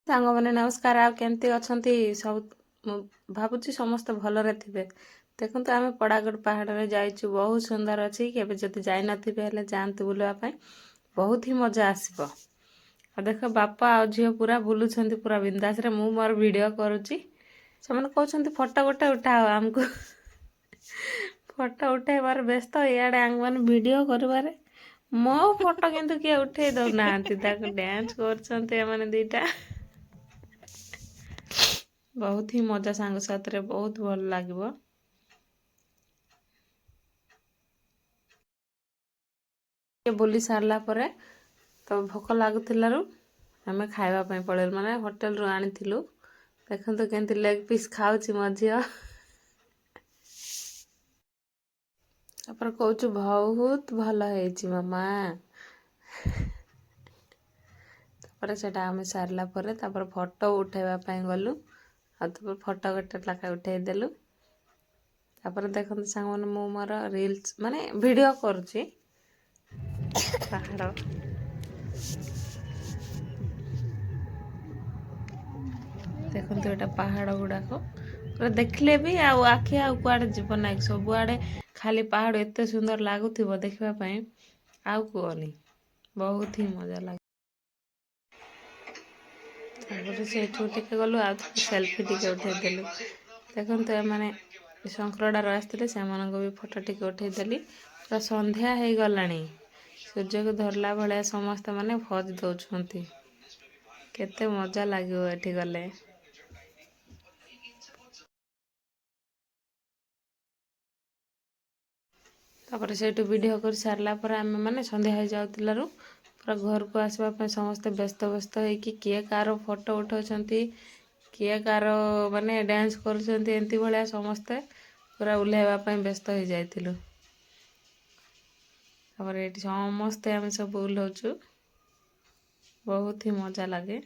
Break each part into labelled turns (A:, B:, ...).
A: ସାଙ୍ଗମାନେ ନମସ୍କାର। ଆଉ କେମିତି ଅଛନ୍ତି ସବୁ? ମୁଁ ଭାବୁଛି ସମସ୍ତେ ଭଲରେ ଥିବେ। ଦେଖନ୍ତୁ ଆମେ ପଡ଼ାଗଡ଼ ପାହାଡ଼ରେ ଯାଇଛୁ, ବହୁତ ସୁନ୍ଦର ଅଛି। କେବେ ଯଦି ଯାଇନଥିବେ ହେଲେ ଯାଆନ୍ତୁ ବୁଲିବା ପାଇଁ, ବହୁତ ହି ମଜା ଆସିବ। ଆଉ ଦେଖ ବାପା ଆଉ ଝିଅ ପୁରା ବୁଲୁଛନ୍ତି ପୁରା ବିନ୍ଦାସରେ। ମୁଁ ମୋର ଭିଡ଼ିଓ କରୁଛି, ସେମାନେ କହୁଛନ୍ତି ଫଟୋ ଗୋଟେ ଉଠାଅ ଆମକୁ। ଫଟୋ ଉଠାଇବାର ବ୍ୟସ୍ତ, ଇଆଡ଼େ ଆମମାନେ ଭିଡ଼ିଓ କରିବାରେ। ମୋ ଫଟୋ କିନ୍ତୁ କିଏ ଉଠେଇ ଦେଉନାହାନ୍ତି। ତାକୁ ଡ୍ୟାନ୍ସ କରୁଛନ୍ତି ଏମାନେ ଦୁଇଟା। ବହୁତ ହି ମଜା, ସାଙ୍ଗସାଥିରେ ବହୁତ ଭଲ ଲାଗିବ। ବୁଲି ସାରିଲା ପରେ ତ ଭୋକ ଲାଗୁଥିଲାରୁ ଆମେ ଖାଇବା ପାଇଁ ପଳେଇଲୁ, ମାନେ ହୋଟେଲରୁ ଆଣିଥିଲୁ। ଦେଖନ୍ତୁ କେମିତି ଲେଗ୍ ପିସ୍ ଖାଉଛି ମୋ ଝିଅ। ତାପରେ କହୁଛୁ ବହୁତ ଭଲ ହେଇଛି ମାମା। ତାପରେ ସେଟା ଆମେ ସାରିଲା ପରେ ତାପରେ ଫଟୋ ଉଠାଇବା ପାଇଁ ଗଲୁ। ଆଉ ତାପରେ ଫଟୋ ଗୋଟେ ଲେଖା ଉଠାଇଦେଲୁ। ତାପରେ ଦେଖନ୍ତୁ ସାଙ୍ଗମାନେ, ମୁଁ ମୋର ରିଲ୍ସ ମାନେ ଭିଡ଼ିଓ କରୁଛି। ପାହାଡ଼ ଦେଖନ୍ତୁ, ଏଇଟା ପାହାଡ଼ ଗୁଡ଼ାକ ପୁରା ଦେଖିଲେ ବି ଆଉ ଆଖି ଆଉ କୁଆଡ଼େ ଯିବ ନାହିଁ। ସବୁଆଡ଼େ ଖାଲି ପାହାଡ଼, ଏତେ ସୁନ୍ଦର ଲାଗୁଥିବ ଦେଖିବା ପାଇଁ, ଆଉ କୁହନି। ବହୁତ ହିଁ ମଜା ଲାଗେ। ତାପରେ ସେଇଠୁ ଟିକେ ଗଲୁ, ଆଉ ସେଲ୍ଫି ଟିକେ ଉଠାଇଦେଲୁ। ଦେଖନ୍ତୁ ଏମାନେ ଶଙ୍କରଡ଼ାରୁ ଆସିଥିଲେ, ସେମାନଙ୍କୁ ବି ଫଟୋ ଟିକେ ଉଠାଇଦେଲି। ପୁରା ସନ୍ଧ୍ୟା ହେଇଗଲାଣି, ସୂର୍ଯ୍ୟକୁ ଧରିଲା ଭଳିଆ ସମସ୍ତେ ମାନେ ପୋଜ୍ ଦେଉଛନ୍ତି। କେତେ ମଜା ଲାଗିବ ଏଠି ଗଲେ। ତାପରେ ସେଇଠୁ ଭିଡ଼ିଓ କରି ସାରିଲା ପରେ ଆମେ ମାନେ ସନ୍ଧ୍ୟା ହେଇଯାଉଥିଲାରୁ ପୁରା ଘରକୁ ଆସିବା ପାଇଁ ସମସ୍ତେ ବ୍ୟସ୍ତ ହେଇକି କିଏ କାହାର ଫଟୋ ଉଠାଉଛନ୍ତି, କିଏ କାହାର ମାନେ ଡ୍ୟାନ୍ସ କରୁଛନ୍ତି। ଏମିତି ଭଳିଆ ସମସ୍ତେ ପୁରା ଓହ୍ଲାଇବା ପାଇଁ ବ୍ୟସ୍ତ ହେଇଯାଇଥିଲୁ। ତାପରେ ଏଠି ସମସ୍ତେ ଆମେ ସବୁ ଓହ୍ଲାଉଛୁ, ବହୁତ ହି ମଜା ଲାଗେ।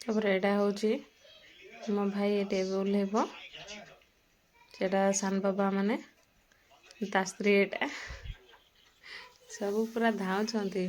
A: ତାପରେ ଏଇଟା ହେଉଛି ମୋ ଭାଇ, ଏଠି ଏବେ ଓହ୍ଲେଇବ। ସେଟା ସାନ ବାବା ମାନେ, ତା ସ୍ତ୍ରୀ ଏଟା, ସବୁ ପୁରା ଧାଉଁଛନ୍ତି।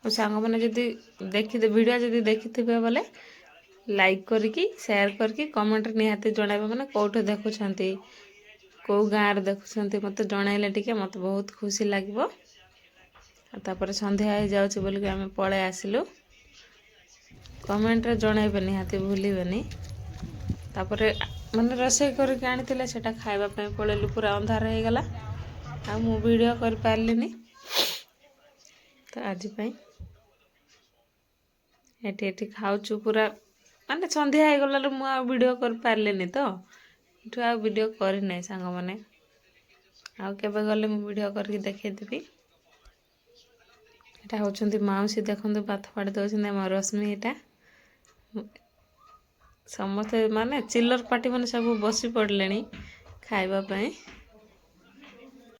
A: ଆଉ ସାଙ୍ଗମାନେ ଯଦି ଭିଡ଼ିଓ ଯଦି ଦେଖିଥିବେ ବୋଲେ ଲାଇକ୍ କରିକି, ସେୟାର କରିକି, କମେଣ୍ଟରେ ନିହାତି ଜଣାଇବେ, ମାନେ କେଉଁଠୁ ଦେଖୁଛନ୍ତି, କେଉଁ ଗାଁରେ ଦେଖୁଛନ୍ତି, ମୋତେ ଜଣାଇଲେ ଟିକେ ମୋତେ ବହୁତ ଖୁସି ଲାଗିବ। ଆଉ ତାପରେ ସନ୍ଧ୍ୟା ହେଇଯାଉଛି ବୋଲିକି ଆମେ ପଳେଇ ଆସିଲୁ। କମେଣ୍ଟରେ ଜଣାଇବେ, ନିହାତି ଭୁଲିବେନି। ତାପରେ ମାନେ ରୋଷେଇ କରିକି ଆଣିଥିଲେ, ସେଟା ଖାଇବା ପାଇଁ ପଳେଇଲୁ। ପୁରା ଅନ୍ଧାର ହେଇଗଲା, ଆଉ ମୁଁ ଭିଡ଼ିଓ କରିପାରିଲିନି। ତ ଆଜି ପାଇଁ ଏଠି ଖାଉଛୁ। ପୁରା ମାନେ ସନ୍ଧ୍ୟା ହେଇଗଲାରୁ ମୁଁ ଆଉ ଭିଡ଼ିଓ କରିପାରିଲିନି, ତ ଏଠୁ ଆଉ ଭିଡ଼ିଓ କରିନାହିଁ ସାଙ୍ଗମାନେ। ଆଉ କେବେ ଗଲେ ମୁଁ ଭିଡ଼ିଓ କରିକି ଦେଖେଇଦେବି। ଏଇଟା ହେଉଛନ୍ତି ମାଉସୀ, ଦେଖନ୍ତୁ ଭାତ ଫାଡ଼ି ଦେଉଛନ୍ତି। ଆମ ରଶ୍ମି, ଏଇଟା ସମସ୍ତେ ମାନେ ଚିଲ୍ଲର ପାର୍ଟି ମାନେ ସବୁ ବସି ପଡ଼ିଲେଣି ଖାଇବା ପାଇଁ।